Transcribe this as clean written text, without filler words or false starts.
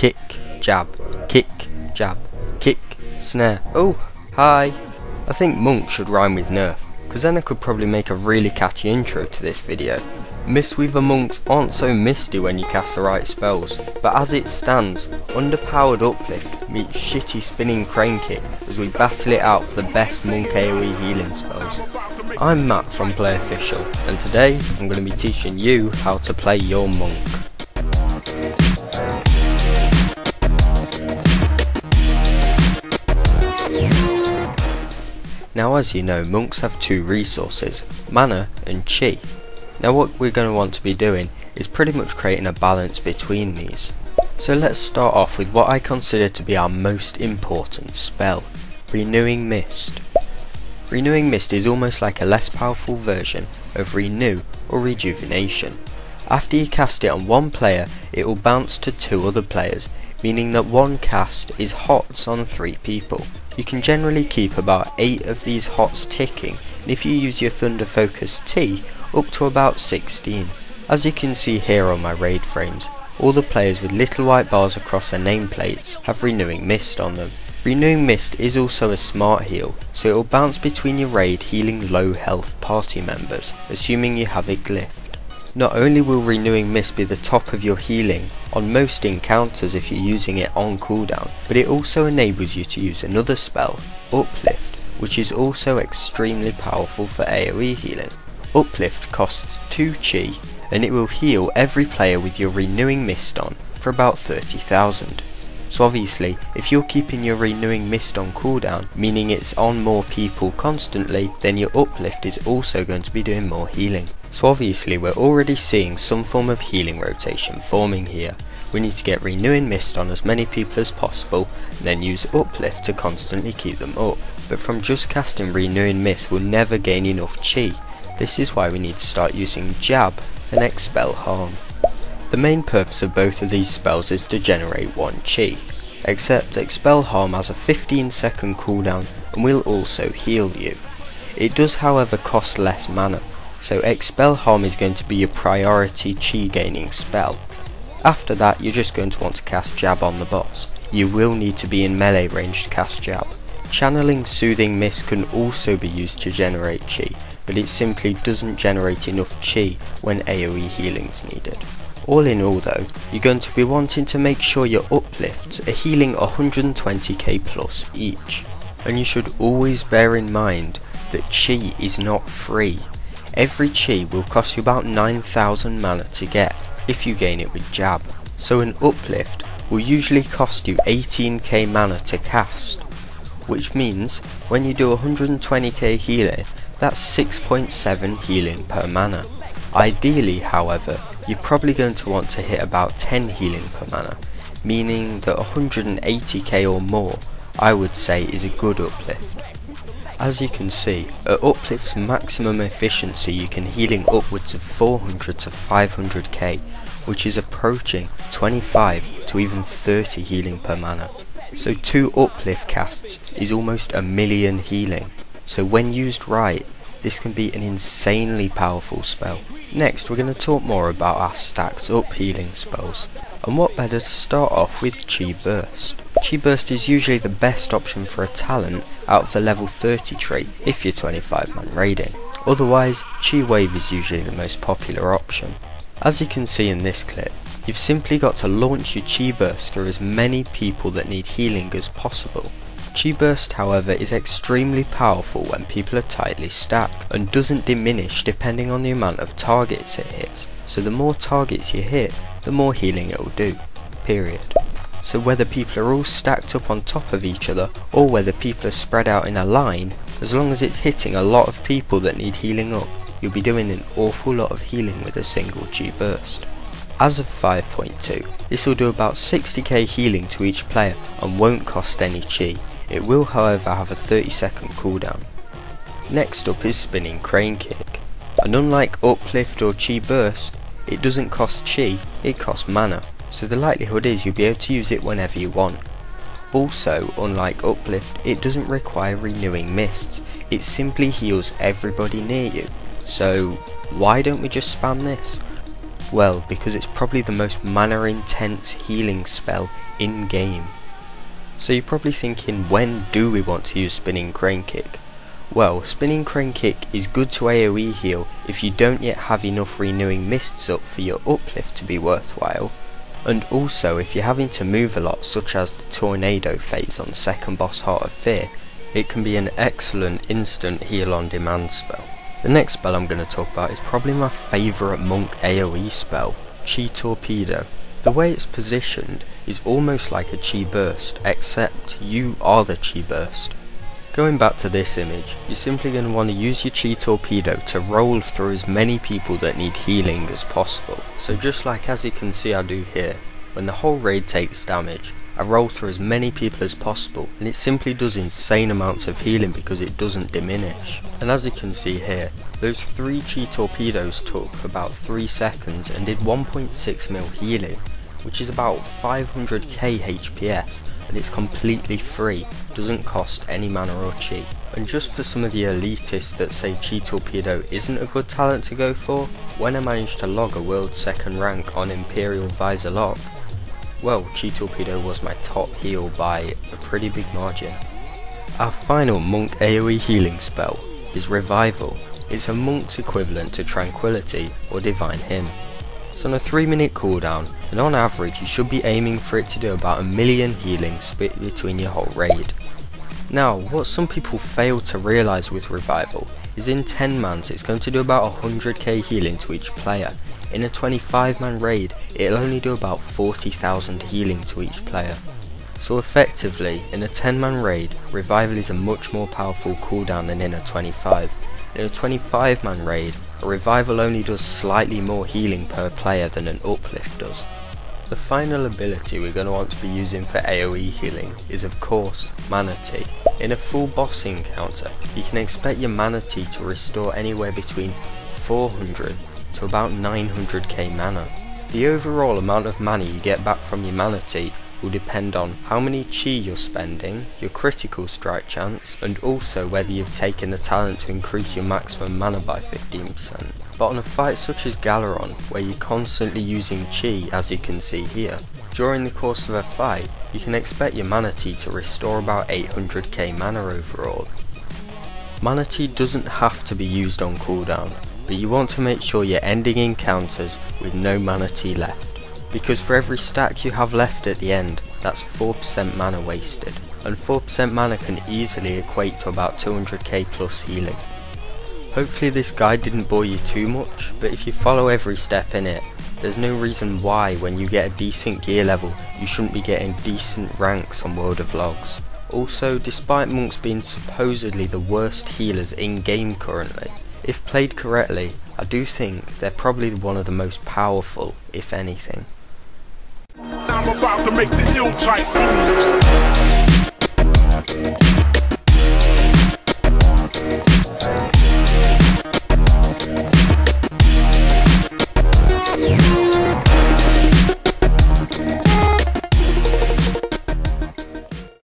kick, jab, kick, jab, kick, snare. Oh, hi. I think monk should rhyme with nerf, because then I could probably make a really catchy intro to this video. Mistweaver monks aren't so misty when you cast the right spells, but as it stands, underpowered uplift meets shitty spinning crane kick as we battle it out for the best monk AoE healing spells. I'm Matt from PlaiOfficial, and today I'm going to be teaching you how to play your monk. Now, as you know, monks have two resources, mana and chi. Now what we're going to want to be doing is pretty much creating a balance between these. So let's start off with what I consider to be our most important spell, Renewing Mist. Renewing Mist is almost like a less powerful version of Renew or Rejuvenation. After you cast it on one player, it will bounce to two other players, meaning that one cast is hots on 3 people. You can generally keep about 8 of these hots ticking, and if you use your Thunder Focus T, up to about 16. As you can see here on my raid frames, all the players with little white bars across their nameplates have Renewing Mist on them. Renewing Mist is also a smart heal, so it will bounce between your raid healing low health party members, assuming you have it glyphed. Not only will Renewing Mist be the top of your healing on most encounters if you're using it on cooldown, but it also enables you to use another spell, Uplift, which is also extremely powerful for AoE healing. Uplift costs 2 chi, and it will heal every player with your Renewing Mist on for about 30,000. So obviously, if you're keeping your Renewing Mist on cooldown, meaning it's on more people constantly, then your Uplift is also going to be doing more healing. So obviously we're already seeing some form of healing rotation forming here. We need to get Renewing Mist on as many people as possible, and then use Uplift to constantly keep them up. But from just casting Renewing Mist we'll never gain enough chi. This is why we need to start using Jab and Expel Harm. The main purpose of both of these spells is to generate 1 chi, except Expel Harm has a 15-second cooldown and will also heal you. It does however cost less mana, so Expel Harm is going to be your priority chi gaining spell. After that you're just going to want to cast Jab on the boss. You will need to be in melee range to cast Jab. Channeling Soothing Mist can also be used to generate chi, but it simply doesn't generate enough chi when AoE healing is needed. All in all though, you're going to be wanting to make sure your uplifts are healing 120k plus each. And you should always bear in mind that chi is not free. Every chi will cost you about 9,000 mana to get if you gain it with Jab. So an uplift will usually cost you 18k mana to cast, which means when you do 120k healing, that's 6.7 healing per mana. Ideally however, you're probably going to want to hit about 10 healing per mana, meaning that 180k or more I would say is a good uplift. As you can see, at uplift's maximum efficiency you can healing upwards of 400 to 500k, which is approaching 25 to even 30 healing per mana. So 2 uplift casts is almost 1,000,000 healing, so when used right, this can be an insanely powerful spell. Next we're going to talk more about our stacked up healing spells, and what better to start off with Chi Burst. Chi Burst is usually the best option for a talent out of the level 30 tree if you're 25 man raiding. Otherwise, Chi Wave is usually the most popular option. As you can see in this clip, you've simply got to launch your Chi Burst through as many people that need healing as possible. Chi Burst however is extremely powerful when people are tightly stacked, and doesn't diminish depending on the amount of targets it hits. So the more targets you hit, the more healing it will do, period. So whether people are all stacked up on top of each other, or whether people are spread out in a line, as long as it's hitting a lot of people that need healing up, you'll be doing an awful lot of healing with a single Chi Burst. As of 5.2, this will do about 60k healing to each player and won't cost any chi. It will however have a 30-second cooldown. Next up is Spinning Crane Kick, and unlike Uplift or Chi Burst, it doesn't cost chi, it costs mana, so the likelihood is you'll be able to use it whenever you want. Also, unlike Uplift, it doesn't require Renewing Mists, it simply heals everybody near you, so why don't we just spam this? Well, because it's probably the most mana intense healing spell in game. So you're probably thinking, when do we want to use Spinning Crane Kick? Well, Spinning Crane Kick is good to AoE heal if you don't yet have enough Renewing Mists up for your uplift to be worthwhile, and also if you're having to move a lot, such as the Tornado phase on second boss Heart of Fear, it can be an excellent instant heal on demand spell. The next spell I'm going to talk about is probably my favourite monk AoE spell, Chi Torpedo. The way it's positioned is almost like a Chi Burst, except you are the Chi Burst. Going back to this image, you're simply going to want to use your Chi Torpedo to roll through as many people that need healing as possible. So just like as you can see I do here, when the whole raid takes damage, I roll through as many people as possible, and it simply does insane amounts of healing because it doesn't diminish. And as you can see here, those 3 Chi Torpedoes took about 3 seconds and did 1.6 mil healing, which is about 500k HPS, and it's completely free, doesn't cost any mana or chi. And just for some of the elitists that say Chi Torpedo isn't a good talent to go for, when I managed to log a world 2nd rank on Imperial Visor Lock, well, Chi Torpedo was my top heal by a pretty big margin. Our final monk AoE healing spell is Revival. It's a monk's equivalent to Tranquility or Divine Hymn. It's on a 3-minute cooldown, and on average you should be aiming for it to do about 1 million healing split between your whole raid. Now, what some people fail to realise with Revival is in 10 mans it's going to do about 100k healing to each player. In a 25-man raid it'll only do about 40,000 healing to each player. So effectively, in a 10-man raid, Revival is a much more powerful cooldown than in a 25. In a 25-man raid, a Revival only does slightly more healing per player than an Uplift does. The final ability we're going to want to be using for AoE healing is of course Mana Tea. In a full boss encounter, you can expect your Mana Tea to restore anywhere between 400 to about 900k mana. The overall amount of mana you get back from your Mana Tea will depend on how many chi you're spending, your critical strike chance, and also whether you've taken the talent to increase your maximum mana by 15%. But on a fight such as Galeron, where you're constantly using chi as you can see here, during the course of a fight, you can expect your Mana Tea to restore about 800k mana overall. Mana Tea doesn't have to be used on cooldown, but you want to make sure you're ending encounters with no Mana Tea left, because for every stack you have left at the end, that's 4% mana wasted, and 4% mana can easily equate to about 200k plus healing. Hopefully this guide didn't bore you too much, but if you follow every step in it, there's no reason why when you get a decent gear level you shouldn't be getting decent ranks on World of Logs. Also, despite monks being supposedly the worst healers in game currently, if played correctly, I do think they're probably one of the most powerful, if anything. I'm about to make the ill type moves.